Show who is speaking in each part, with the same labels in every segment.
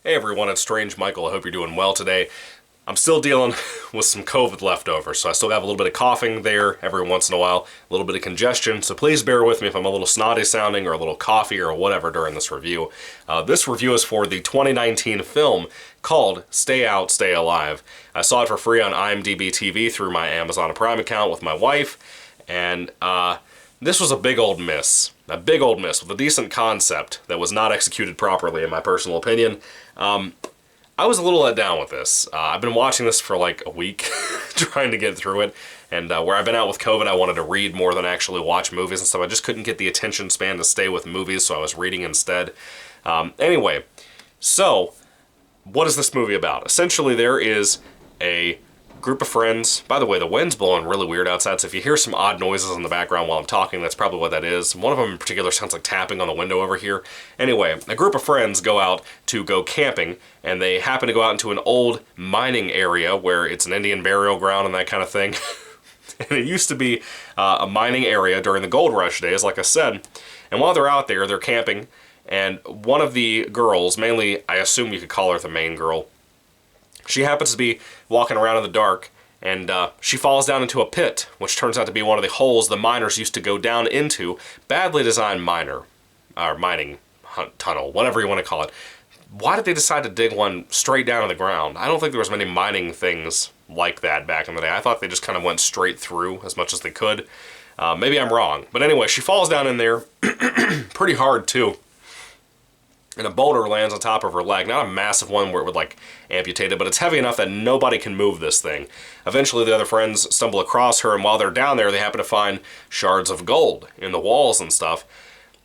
Speaker 1: Hey everyone, it's Strange Michael. I hope you're doing well today. I'm still dealing with some COVID leftovers, so I still have a little bit of coughing there every once in a while, a little bit of congestion, so please bear with me if I'm a little snotty sounding or a little coughy or whatever during this review. This review is for the 2019 film called Stay Out, Stay Alive. I saw it for free on IMDb TV through my Amazon Prime account with my wife, and this was a big old miss. A big old miss with a decent concept that was not executed properly, in my personal opinion. I was a little let down with this. I've been watching this for like a week, trying to get through it, and where I've been out with COVID, I wanted to read more than actually watch movies and stuff. I just couldn't get the attention span to stay with movies, so I was reading instead. Anyway, so what is this movie about? Essentially, there is a group of friends. By the way, the wind's blowing really weird outside, so if you hear some odd noises in the background while I'm talking, that's probably what that is. One of them in particular sounds like tapping on the window over here. Anyway, a group of friends go out to go camping, and they happen to go out into an old mining area where it's an Indian burial ground and that kind of thing. And it used to be a mining area during the gold rush days, like I said. And while they're out there, they're camping, and one of the girls, mainly, I assume you could call her the main girl, she happens to be walking around in the dark, and she falls down into a pit, which turns out to be one of the holes the miners used to go down into. Badly designed mining tunnel, whatever you want to call it. Why did they decide to dig one straight down in the ground? I don't think there was many mining things like that back in the day. I thought they just kind of went straight through as much as they could. Maybe I'm wrong. But anyway, she falls down in there pretty hard, too. And a boulder lands on top of her leg. Not a massive one where it would, like, amputate it, but it's heavy enough that nobody can move this thing. Eventually, the other friends stumble across her, and while they're down there, they happen to find shards of gold in the walls and stuff.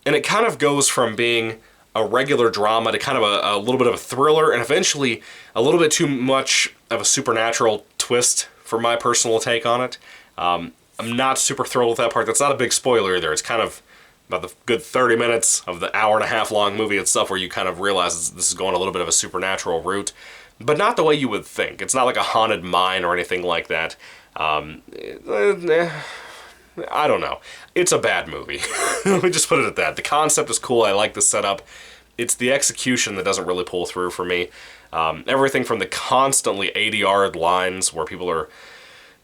Speaker 1: And it kind of goes from being a regular drama to kind of a little bit of a thriller, and eventually a little bit too much of a supernatural twist for my personal take on it. I'm not super thrilled with that part. That's not a big spoiler either. It's kind of about the good 30 minutes of the hour-and-a-half long movie itself where you kind of realize this is going a little bit of a supernatural route, but not the way you would think. It's not like a haunted mine or anything like that. I don't know. It's a bad movie. Let me just put it at that. The concept is cool. I like the setup. It's the execution that doesn't really pull through for me. Everything from the constantly 80-yard lines where people are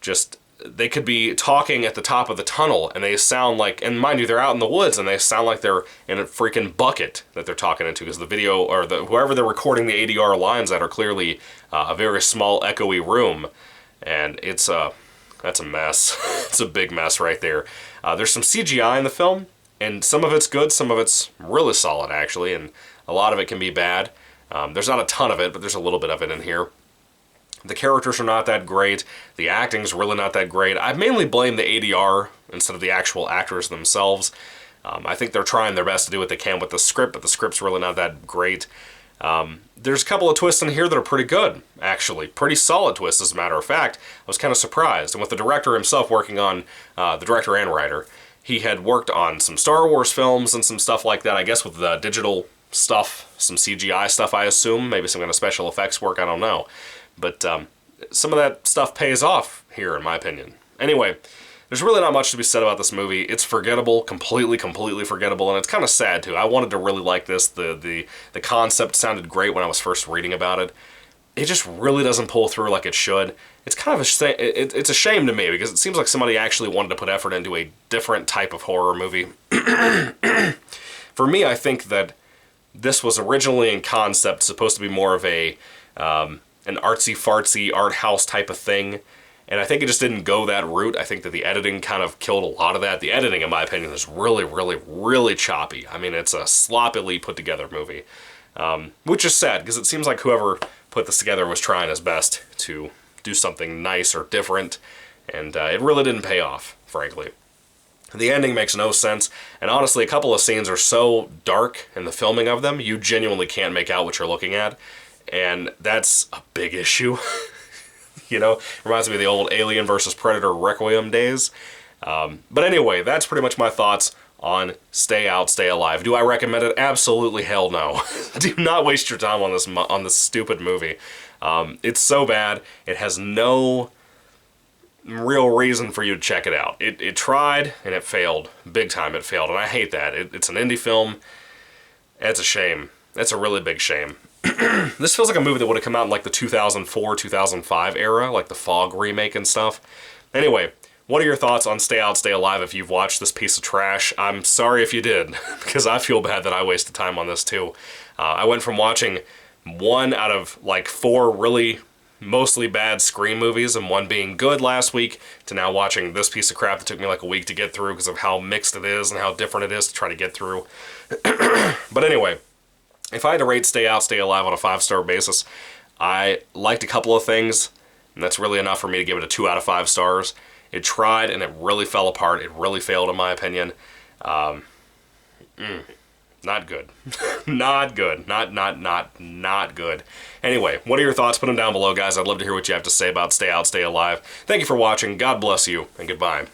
Speaker 1: just... They could be talking at the top of the tunnel, and they sound like, and mind you, they're out in the woods, and they sound like they're in a freaking bucket that they're talking into, because the video, or whoever they're recording the 80-yard lines at are clearly a very small, echoey room, and that's a mess. It's a big mess right there. There's some CGI in the film, and some of it's good, some of it's really solid, actually, and a lot of it can be bad. There's not a ton of it, but there's a little bit of it in here. The characters are not that great. The acting's really not that great. I mainly blame the ADR instead of the actual actors themselves. I think they're trying their best to do what they can with the script, but the script's really not that great. There's a couple of twists in here that are pretty good, actually. Pretty solid twists, as a matter of fact. I was kind of surprised. And with the director himself working on, the director and writer, he had worked on some Star Wars films and some stuff like that, I guess with the digital stuff, some CGI stuff, I assume. Maybe some kind of special effects work, I don't know. But some of that stuff pays off here, in my opinion. Anyway, there's really not much to be said about this movie. It's forgettable, completely forgettable, and it's kind of sad, too. I wanted to really like this. The concept sounded great when I was first reading about it. It just really doesn't pull through like it should. It's kind of it's a shame to me, because it seems like somebody actually wanted to put effort into a different type of horror movie. For me, I think that this was originally in concept supposed to be more of an artsy-fartsy art house type of thing, and I think it just didn't go that route. I think that the editing kind of killed a lot of that. The editing, in my opinion, is really choppy. I mean, it's a sloppily put-together movie, which is sad, because it seems like whoever put this together was trying his best to do something nice or different, and it really didn't pay off, frankly. The ending makes no sense, and honestly, a couple of scenes are so dark in the filming of them, you genuinely can't make out what you're looking at. And that's a big issue. You know, reminds me of the old Alien vs. Predator Requiem days. But anyway, that's pretty much my thoughts on Stay Out, Stay Alive. Do I recommend it? Absolutely hell no. Do not waste your time on this stupid movie. It's so bad. It has no real reason for you to check it out. It tried, and it failed. Big time it failed, and I hate that. It's an indie film. It's a shame. That's a really big shame. This feels like a movie that would have come out in like the 2004, 2005 era, like the Fog remake and stuff. Anyway, what are your thoughts on Stay Out, Stay Alive if you've watched this piece of trash? I'm sorry if you did, because I feel bad that I wasted time on this too. I went from watching one out of like 4 really mostly bad Scream movies and one being good last week to now watching this piece of crap that took me like a week to get through because of how mixed it is and how different it is to try to get through. But anyway, if I had to rate Stay Out, Stay Alive on a 5-star basis, I liked a couple of things, and that's really enough for me to give it a 2 out of 5 stars. It tried, and it really fell apart. It really failed, in my opinion. Not good. Not good. Not good. Anyway, what are your thoughts? Put them down below, guys. I'd love to hear what you have to say about Stay Out, Stay Alive. Thank you for watching. God bless you, and goodbye.